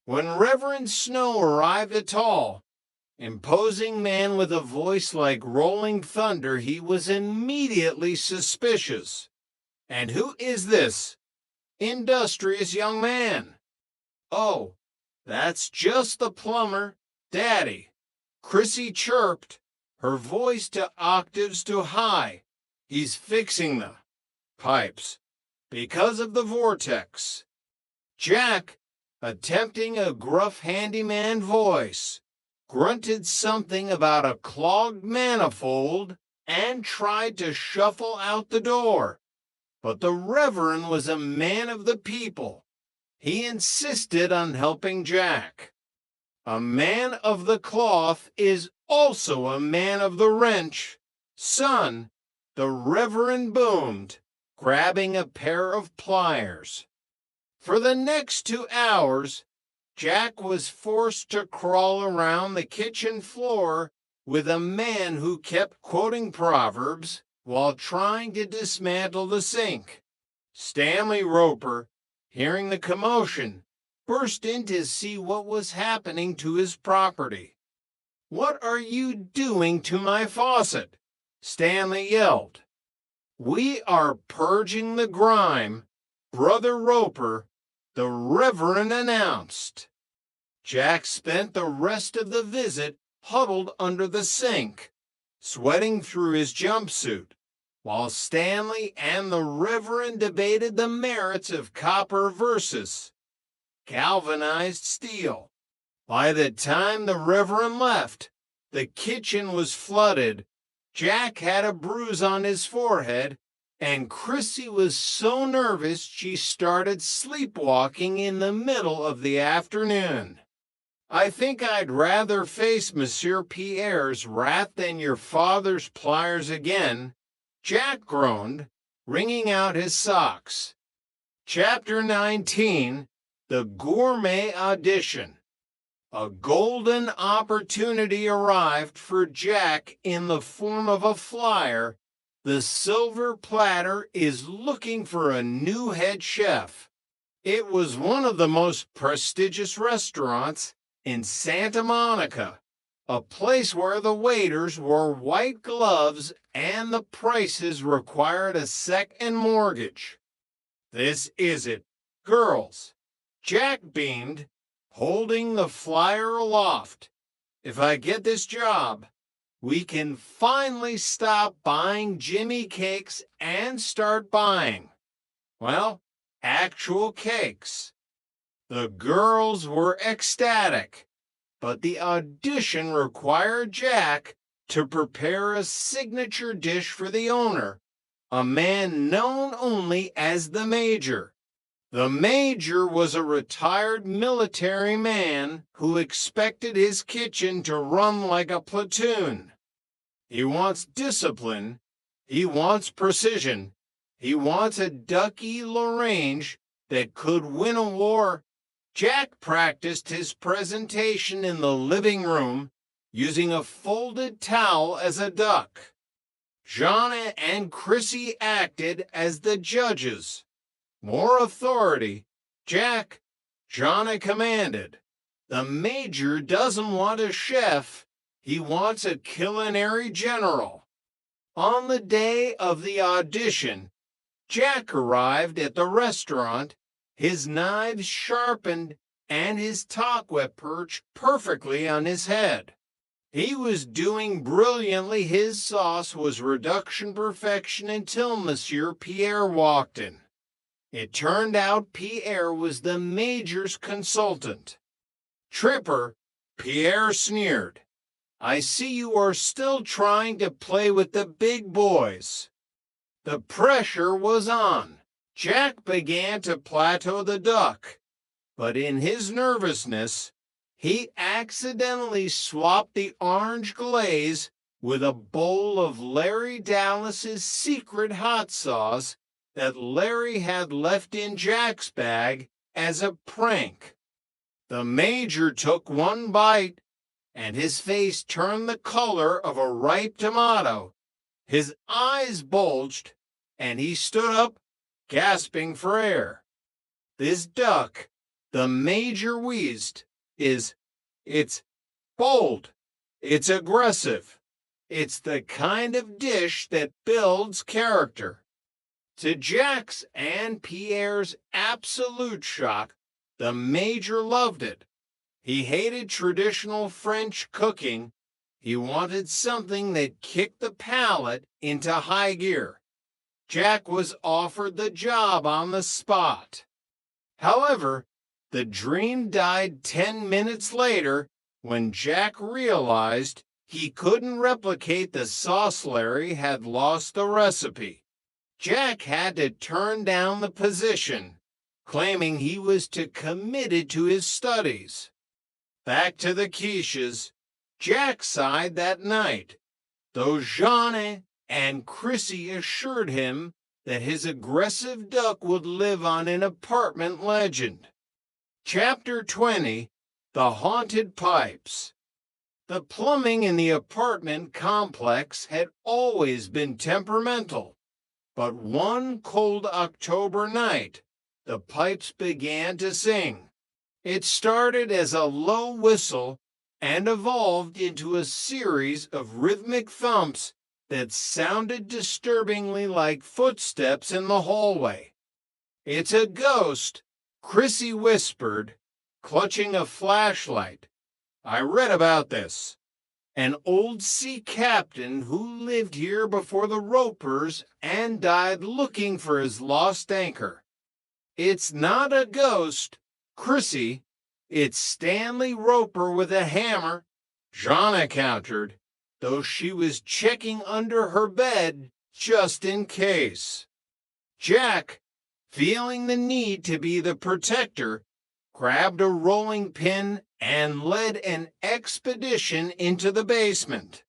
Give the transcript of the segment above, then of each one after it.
When Reverend Snow arrived, a tall, imposing man with a voice like rolling thunder, he was immediately suspicious. "And who is this industrious young man?" "Oh, that's just the plumber, Daddy," Chrissy chirped, her voice to octaves too high. "He's fixing the pipes because of the vortex." Jack, attempting a gruff handyman voice, grunted something about a clogged manifold and tried to shuffle out the door. But the Reverend was a man of the people. He insisted on helping Jack. A man of the cloth is also a man of the wrench. "Son," the Reverend boomed, grabbing a pair of pliers. For the next 2 hours, Jack was forced to crawl around the kitchen floor with a man who kept quoting Proverbs while trying to dismantle the sink. Stanley Roper, hearing the commotion, burst in to see what was happening to his property. "What are you doing to my faucet?" Stanley yelled. "We are purging the grime, Brother Roper," the Reverend announced. Jack spent the rest of the visit huddled under the sink, sweating through his jumpsuit, while Stanley and the Reverend debated the merits of copper versus galvanized steel. By the time the Reverend left, the kitchen was flooded. Jack had a bruise on his forehead, and Chrissy was so nervous she started sleepwalking in the middle of the afternoon. "I think I'd rather face Monsieur Pierre's wrath than your father's pliers again," Jack groaned, wringing out his socks. Chapter 19, The Gourmet Audition. A golden opportunity arrived for Jack in the form of a flyer. The Silver Platter is looking for a new head chef. It was one of the most prestigious restaurants in Santa Monica, a place where the waiters wore white gloves and the prices required a second mortgage. "This is it, girls," Jack beamed, holding the flyer aloft. "If I get this job, we can finally stop buying Jimmy cakes and start buying, well, actual cakes." The girls were ecstatic, but the audition required Jack to prepare a signature dish for the owner, a man known only as the Major. The Major was a retired military man who expected his kitchen to run like a platoon. He wants discipline, he wants precision, he wants a Ducky Lagrange that could win a war. Jack practiced his presentation in the living room using a folded towel as a duck. Jonna and Chrissy acted as the judges. "More authority, Jack," Jonna commanded. "The Major doesn't want a chef, he wants a culinary general." On the day of the audition, Jack arrived at the restaurant, his knives sharpened and his Taqua perched perfectly on his head. He was doing brilliantly. His sauce was reduction perfection until Monsieur Pierre walked in. It turned out Pierre was the Major's consultant. "Tripper," Pierre sneered, "I see you are still trying to play with the big boys." The pressure was on. Jack began to plateau the duck, but in his nervousness, he accidentally swapped the orange glaze with a bowl of Larry Dallas's secret hot sauce that Larry had left in Jack's bag as a prank. The Major took one bite, and his face turned the color of a ripe tomato. His eyes bulged, and he stood up, gasping for air. "This duck, The Major wheezed, it's bold. It's aggressive. It's the kind of dish that builds character. To Jack's and Pierre's absolute shock, the Major loved it. He hated traditional French cooking. He wanted something that kicked the palate into high gear. Jack was offered the job on the spot. However, the dream died 10 minutes later when Jack realized he couldn't replicate the sauce. Larry had lost the recipe. Jack had to turn down the position, claiming he was too committed to his studies. Back to the quiches, Jack sighed that night, though Jeanne and Chrissy assured him that his aggressive duck would live on in apartment legend. Chapter 20, The Haunted Pipes. The plumbing in the apartment complex had always been temperamental, but one cold October night, the pipes began to sing. It started as a low whistle and evolved into a series of rhythmic thumps that sounded disturbingly like footsteps in the hallway. "It's a ghost," Chrissy whispered, clutching a flashlight. "I read about this. An old sea captain who lived here before the Ropers and died looking for his lost anchor." "It's not a ghost, Chrissy. It's Stanley Roper with a hammer," Jeanne countered, though she was checking under her bed just in case. Jack, feeling the need to be the protector, grabbed a rolling pin and led an expedition into the basement.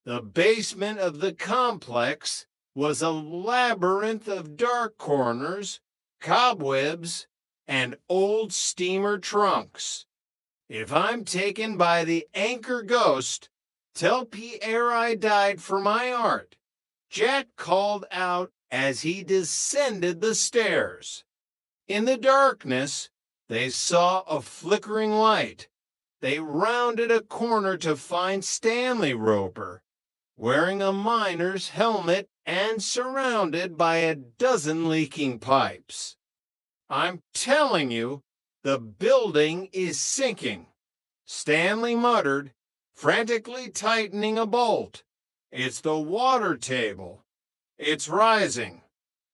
The basement of the complex was a labyrinth of dark corners, cobwebs, and old steamer trunks. "If I'm taken by the anchor ghost, tell Pierre I died for my art," Jack called out as he descended the stairs. In the darkness, they saw a flickering light. They rounded a corner to find Stanley Roper, wearing a miner's helmet and surrounded by a dozen leaking pipes. "I'm telling you, the building is sinking," Stanley muttered, frantically tightening a bolt. "It's the water table. It's rising.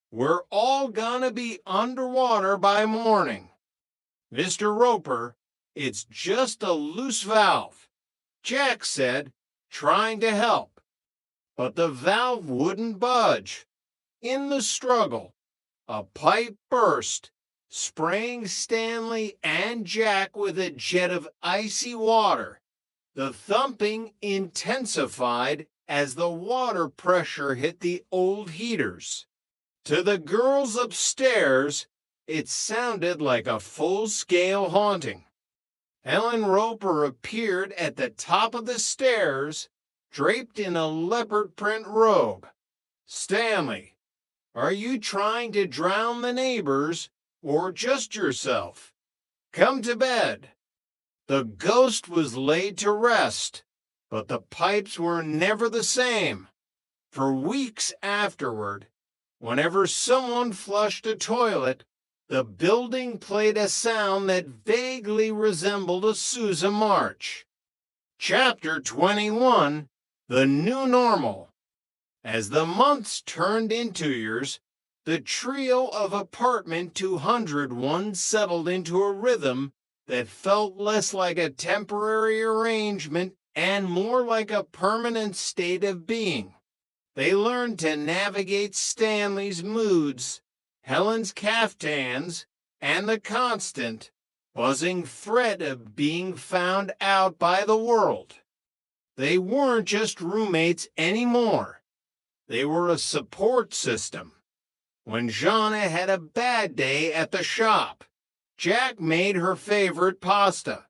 We're all gonna be underwater by morning." "Mr. Roper, it's just a loose valve," Jack said, trying to help. But the valve wouldn't budge. In the struggle, a pipe burst, spraying Stanley and Jack with a jet of icy water. The thumping intensified as the water pressure hit the old heaters. To the girls upstairs, it sounded like a full-scale haunting. Helen Roper appeared at the top of the stairs, draped in a leopard print robe. "Stanley, are you trying to drown the neighbors or just yourself? Come to bed." The ghost was laid to rest, but the pipes were never the same. For weeks afterward, whenever someone flushed a toilet, the building played a sound that vaguely resembled a Sousa march. Chapter 21, The New Normal. As the months turned into years, the trio of apartment 201 settled into a rhythm that felt less like a temporary arrangement and more like a permanent state of being. They learned to navigate Stanley's moods, Helen's caftans, and the constant, buzzing threat of being found out by the world. They weren't just roommates anymore. They were a support system. When Jeanne had a bad day at the shop, Jack made her favorite pasta.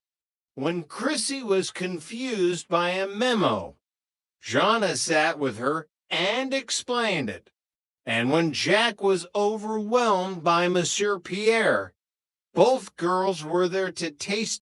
When Chrissy was confused by a memo, Jeanne sat with her and explained it. And when Jack was overwhelmed by Monsieur Pierre, Both girls were there to taste